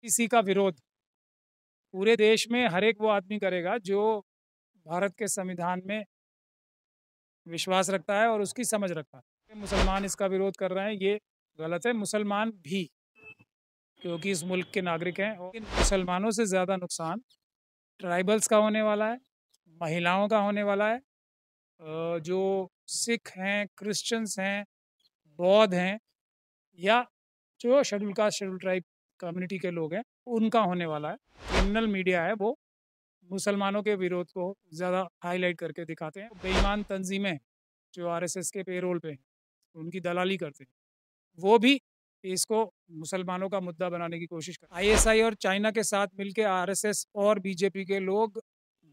किसी का विरोध पूरे देश में हर एक वो आदमी करेगा जो भारत के संविधान में विश्वास रखता है और उसकी समझ रखता है। मुसलमान इसका विरोध कर रहे हैं, ये गलत है। मुसलमान भी, क्योंकि इस मुल्क के नागरिक हैं, और इन मुसलमानों से ज़्यादा नुकसान ट्राइबल्स का होने वाला है, महिलाओं का होने वाला है। जो सिख हैं, क्रिश्चियंस हैं, बौद्ध हैं, या जो schedule caste schedule tribe community के लोग हैं, उनका होने वाला है। क्रिमिनल मीडिया है वो मुसलमानों के विरोध को ज़्यादा हाईलाइट करके दिखाते हैं। बेईमान तंजीमें जो आरएसएस के पेरोल पे हैं, उनकी दलाली करते हैं, वो भी इसको मुसलमानों का मुद्दा बनाने की कोशिश कर। आईएसआई और चाइना के साथ मिलके आरएसएस और बीजेपी के लोग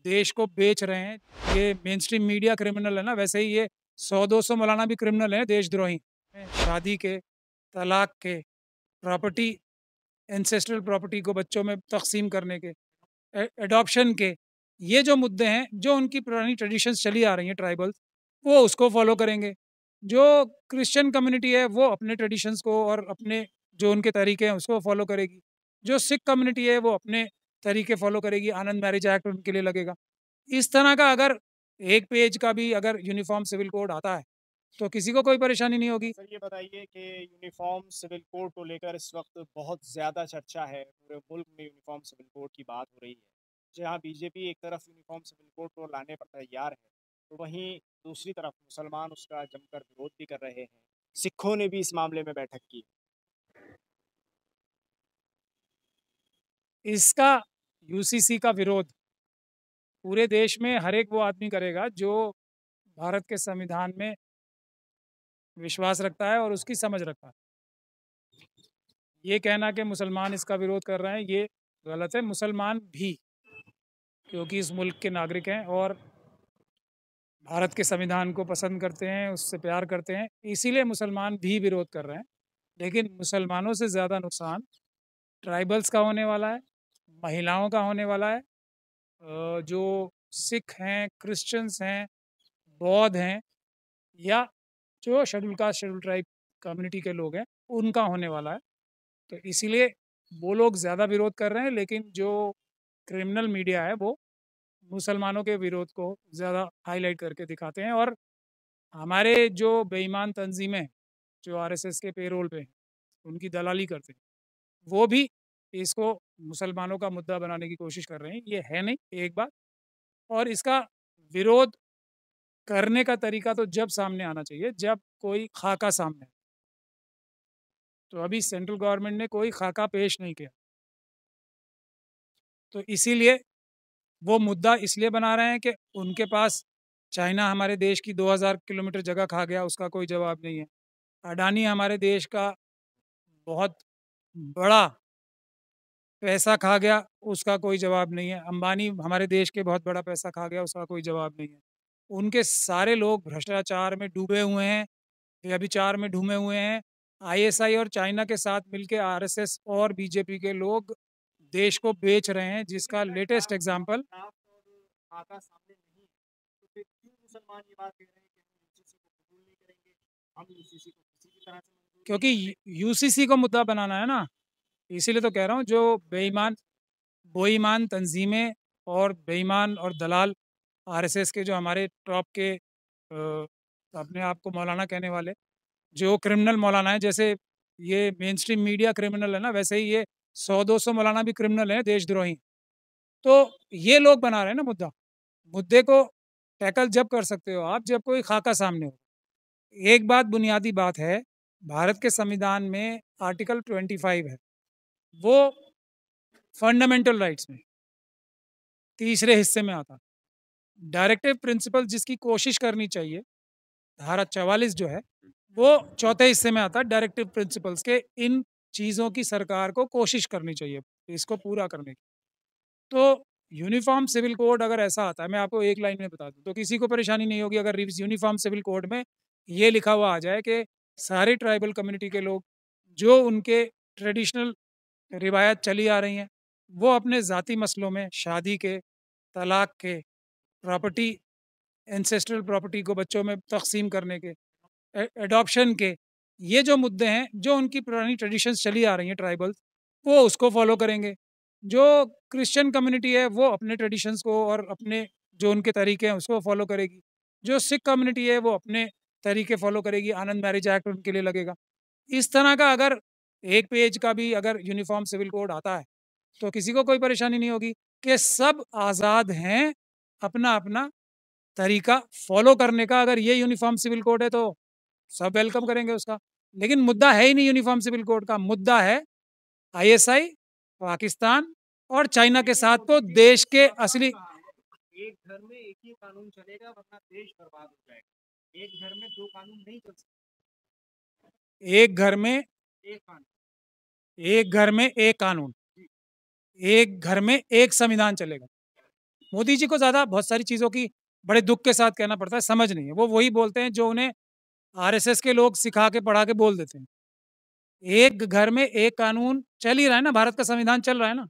देश को बेच रहे हैं। ये मेन स्ट्रीम मीडिया क्रिमिनल है ना, वैसे ही ये 100-200 मौलाना भी क्रिमिनल हैं, देशद्रोही। शादी के, तलाक के, प्रॉपर्टी, एंसेस्ट्रल प्रॉपर्टी को बच्चों में तकसीम करने के, एडॉप्शन के, ये जो मुद्दे हैं, जो उनकी पुरानी ट्रेडिशंस चली आ रही हैं ट्राइबल्स, वो उसको फॉलो करेंगे। जो क्रिश्चियन कम्युनिटी है वो अपने ट्रेडिशंस को और अपने जो उनके तरीके हैं उसको फॉलो करेगी। जो सिख कम्युनिटी है वो अपने तरीके फॉलो करेगी। आनंद मैरिज एक्ट उनके लिए लगेगा। इस तरह का अगर एक पेज का भी अगर यूनिफॉर्म सिविल कोड आता है तो किसी को कोई परेशानी नहीं होगी। सर ये बताइए कि यूनिफॉर्म सिविल कोड को लेकर इस वक्त बहुत ज़्यादा चर्चा है, पूरे मुल्क में यूनिफॉर्म सिविल कोड की बात हो रही है। जहाँ बीजेपी एक तरफ यूनिफॉर्म सिविल कोड को लाने पर तैयार है, तो वहीं दूसरी तरफ मुसलमान उसका जमकर विरोध भी कर रहे हैं। सिखों ने भी इस मामले में बैठक की। इसका यूसीसी का विरोध पूरे देश में हर एक वो आदमी करेगा जो भारत के संविधान में विश्वास रखता है और उसकी समझ रखता है। ये कहना कि मुसलमान इसका विरोध कर रहे हैं, ये गलत है। मुसलमान भी, क्योंकि इस मुल्क के नागरिक हैं और भारत के संविधान को पसंद करते हैं, उससे प्यार करते हैं, इसीलिए मुसलमान भी विरोध कर रहे हैं। लेकिन मुसलमानों से ज़्यादा नुकसान ट्राइबल्स का होने वाला है, महिलाओं का होने वाला है। जो सिख हैं, क्रिश्चियंस हैं, बौद्ध हैं, या जो schedule caste schedule tribe community के लोग हैं, उनका होने वाला है। तो इसीलिए वो लोग ज़्यादा विरोध कर रहे हैं। लेकिन जो क्रिमिनल मीडिया है वो मुसलमानों के विरोध को ज़्यादा हाईलाइट करके दिखाते हैं, और हमारे जो बेईमान तंजीमें हैं, जो आरएसएस के पेरोल पे हैं, उनकी दलाली करते हैं, वो भी इसको मुसलमानों का मुद्दा बनाने की कोशिश कर रहे हैं। ये है नहीं, एक बात। और इसका विरोध करने का तरीका तो जब सामने आना चाहिए जब कोई खाका सामने आए। तो अभी सेंट्रल गवर्नमेंट ने कोई खाका पेश नहीं किया, तो इसीलिए वो मुद्दा इसलिए बना रहे हैं कि उनके पास चाइना हमारे देश की 2000 किलोमीटर जगह खा गया, उसका कोई जवाब नहीं है। अडानी हमारे देश का बहुत बड़ा पैसा खा गया, उसका कोई जवाब नहीं है। अंबानी हमारे देश के बहुत बड़ा पैसा खा गया, उसका कोई जवाब नहीं है। उनके सारे लोग भ्रष्टाचार में डूबे हुए हैं, व्यभिचार में डूबे हुए हैं। आईएसआई और चाइना के साथ मिलके आरएसएस और बीजेपी के लोग देश को बेच रहे हैं, जिसका लेटेस्ट एग्जाम्पल खाका सामने नहीं है, तो फिर क्यों मुसलमान ये बात कह रहे हैं कि हम यूसीसी को कबूल नहीं करेंगे, हम यूसीसी को किसी भी तरह से मंजूर नहीं क्योंकि करेंगे। यूसीसी को मुद्दा बनाना है ना, इसीलिए तो कह रहा हूँ। जो बेईमान बेईमान तंजीमें और बेईमान और दलाल आरएसएस के, जो हमारे टॉप के अपने आप को मौलाना कहने वाले, जो क्रिमिनल मौलाना है, जैसे ये मेन स्ट्रीम मीडिया क्रिमिनल है ना, वैसे ही ये 100-200 मौलाना भी क्रिमिनल हैं, देशद्रोही। तो ये लोग बना रहे हैं ना मुद्दा। मुद्दे को टैकल जब कर सकते हो आप जब कोई खाका सामने हो। एक बात, बुनियादी बात है, भारत के संविधान में आर्टिकल 25 है, वो फंडामेंटल राइट्स में तीसरे हिस्से में आता है। डायरेक्टिव प्रिंसिपल जिसकी कोशिश करनी चाहिए, धारा 44 जो है, वो चौथे हिस्से में आता है। डायरेक्टिव प्रिंसिपल्स के इन चीज़ों की सरकार को कोशिश करनी चाहिए इसको पूरा करने की। तो यूनिफॉर्म सिविल कोड अगर ऐसा आता है, मैं आपको एक लाइन में बता दूं, तो किसी को परेशानी नहीं होगी अगर यूनिफॉर्म सिविल कोड में ये लिखा हुआ आ जाए कि सारे ट्राइबल कम्युनिटी के लोग, जो उनके ट्रेडिशनल रिवायत चली आ रही हैं, वो अपने ज़ाती मसलों में, शादी के, तलाक के, प्रॉपर्टी, एंसेस्ट्रल प्रॉपर्टी को बच्चों में तकसीम करने के, एडॉप्शन के, ये जो मुद्दे हैं, जो उनकी पुरानी ट्रेडिशंस चली आ रही हैं ट्राइबल्स, वो उसको फॉलो करेंगे। जो क्रिश्चियन कम्युनिटी है वो अपने ट्रेडिशंस को और अपने जो उनके तरीके हैं उसको फॉलो करेगी। जो सिख कम्युनिटी है वो अपने तरीके फॉलो करेगी, आनंद मैरिज एक्ट उनके लिए लगेगा। इस तरह का अगर एक पेज का भी अगर यूनिफॉर्म सिविल कोड आता है तो किसी को कोई परेशानी नहीं होगी कि सब आज़ाद हैं अपना अपना तरीका फॉलो करने का। अगर ये यूनिफॉर्म सिविल कोड है तो सब वेलकम करेंगे उसका। लेकिन मुद्दा है ही नहीं यूनिफॉर्म सिविल कोड का, मुद्दा है आईएसआई, पाकिस्तान और चाइना के साथ को देश के असली। एक घर में एक ही कानून चलेगा वरना देश बर्बाद हो जाएगा। एक घर में दो कानून नहीं चल सकते। एक घर में एक कानून, एक घर में एक कानून, एक घर में एक संविधान चलेगा। मोदी जी को ज्यादा बहुत सारी चीजों की बड़े दुख के साथ कहना पड़ता है, समझ नहीं है। वो वही बोलते हैं जो उन्हें आरएसएस के लोग सिखा के पढ़ा के बोल देते हैं। एक घर में एक कानून चल ही रहा है ना, भारत का संविधान चल रहा है ना।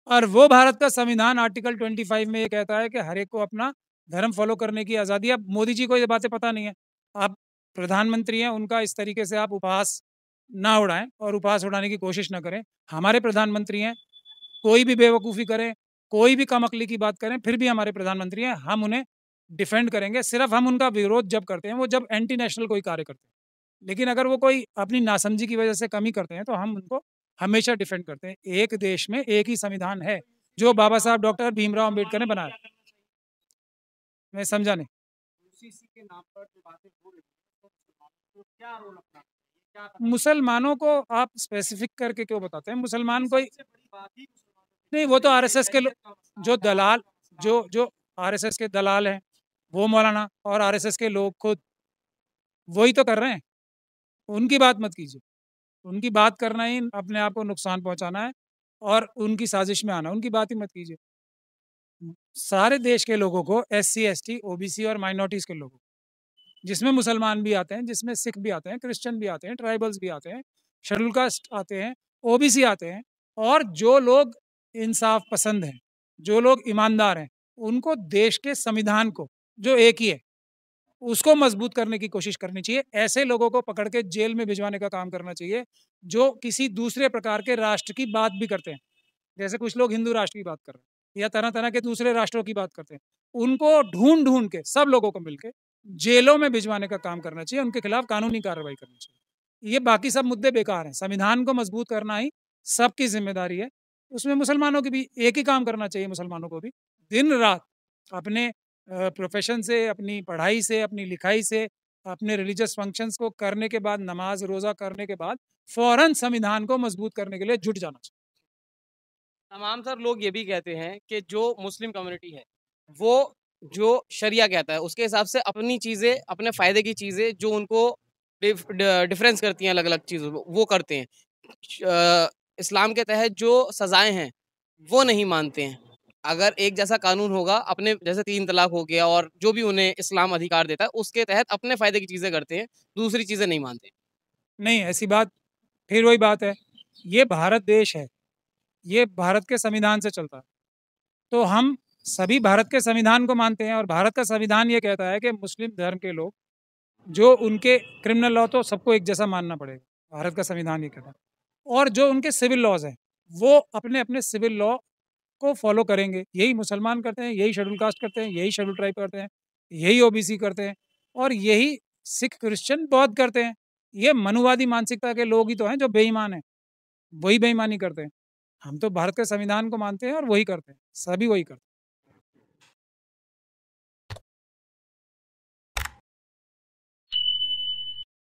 और वो भारत का संविधान आर्टिकल 25 में ये कहता है कि हर एक को अपना धर्म फॉलो करने की आज़ादी है। अब मोदी जी को ये बातें पता नहीं है। आप प्रधानमंत्री हैं, उनका इस तरीके से आप उपहास ना उड़ाएं और उपहास उड़ाने की कोशिश ना करें। हमारे प्रधानमंत्री हैं, कोई भी बेवकूफ़ी करें, कोई भी कमअक्ली की बात करें, फिर भी हमारे प्रधानमंत्री हैं, हम उन्हें डिफेंड करेंगे। सिर्फ हम उनका विरोध जब करते हैं वो जब एंटी नेशनल कोई कार्य करते हैं। लेकिन अगर वो कोई अपनी नासमझी की वजह से कमी करते हैं तो हम उनको हमेशा डिफेंड करते हैं। एक देश में एक ही संविधान है जो बाबा साहब डॉक्टर भीमराव अम्बेडकर ने बनाया। मैं समझा नहीं। यूसीसी के नाम पर जो बातें हो रही हैं तो क्या रोल अपना, क्या मुसलमानों को आप स्पेसिफिक करके क्यों बताते हैं? मुसलमान कोई सबसे बड़ी बात ही नहीं, वो तो आरएसएस के जो दलाल, जो जो आरएसएस के दलाल हैं वो मौलाना और आरएसएस के लोग खुद वही तो कर रहे हैं। उनकी बात मत कीजिए। उनकी बात करना ही अपने आप को नुकसान पहुंचाना है और उनकी साजिश में आना, उनकी बात ही मत कीजिए। सारे देश के लोगों को, एससी एसटी ओबीसी और माइनॉरिटीज़ के लोगों, जिसमें मुसलमान भी आते हैं, जिसमें सिख भी आते हैं, क्रिश्चियन भी आते हैं, ट्राइबल्स भी आते हैं, शेड्यूल कास्ट आते हैं, ओबीसी आते हैं, और जो लोग इंसाफ पसंद हैं, जो लोग ईमानदार हैं, उनको देश के संविधान को, जो एक ही है, उसको मजबूत करने की कोशिश करनी चाहिए। ऐसे लोगों को पकड़ के जेल में भिजवाने का काम करना चाहिए जो किसी दूसरे प्रकार के राष्ट्र की बात भी करते हैं। जैसे कुछ लोग हिंदू राष्ट्र की बात कर रहे हैं या तरह तरह के दूसरे राष्ट्रों की बात करते हैं, उनको ढूंढ ढूंढ के सब लोगों को मिलकर जेलों में भिजवाने का काम करना चाहिए। उनके खिलाफ कानूनी कार्रवाई करनी चाहिए। ये बाकी सब मुद्दे बेकार हैं। संविधान को मजबूत करना ही सबकी जिम्मेदारी है। उसमें मुसलमानों की भी एक ही काम करना चाहिए। मुसलमानों को भी दिन रात अपने प्रोफेशन से, अपनी पढ़ाई से, अपनी लिखाई से, अपने रिलीजियस फंक्शंस को करने के बाद, नमाज रोज़ा करने के बाद फौरन संविधान को मजबूत करने के लिए जुट जाना चाहिए। तमाम सर लोग ये भी कहते हैं कि जो मुस्लिम कम्युनिटी है वो जो शरिया कहता है उसके हिसाब से अपनी चीज़ें, अपने फ़ायदे की चीज़ें जो उनको डिफरेंस करती हैं अलग अलग चीज़ों में, वो करते हैं। इस्लाम के तहत जो सज़ाएं हैं वो नहीं मानते हैं। अगर एक जैसा कानून होगा, अपने जैसे 3 तलाक हो गया और जो भी उन्हें इस्लाम अधिकार देता है उसके तहत अपने फ़ायदे की चीज़ें करते हैं, दूसरी चीज़ें नहीं मानते। नहीं, ऐसी बात, फिर वही बात है, ये भारत देश है, ये भारत के संविधान से चलता है। तो हम सभी भारत के संविधान को मानते हैं और भारत का संविधान ये कहता है कि मुस्लिम धर्म के लोग जो उनके क्रिमिनल लॉ तो सबको एक जैसा मानना पड़ेगा, भारत का संविधान ये कहता है। और जो उनके सिविल लॉज हैं वो अपने अपने सिविल लॉ को फॉलो करेंगे। यही मुसलमान करते हैं, यही शेड्यूल कास्ट करते हैं, यही शेड्यूल ट्राइब करते हैं, यही ओबीसी करते हैं और यही सिख, क्रिश्चियन, बौद्ध करते हैं। ये मनुवादी मानसिकता के लोग ही तो हैं जो बेईमान हैं, वही बेईमानी करते हैं। हम तो भारत के संविधान को मानते हैं और वही करते हैं, सभी वही करते हैं।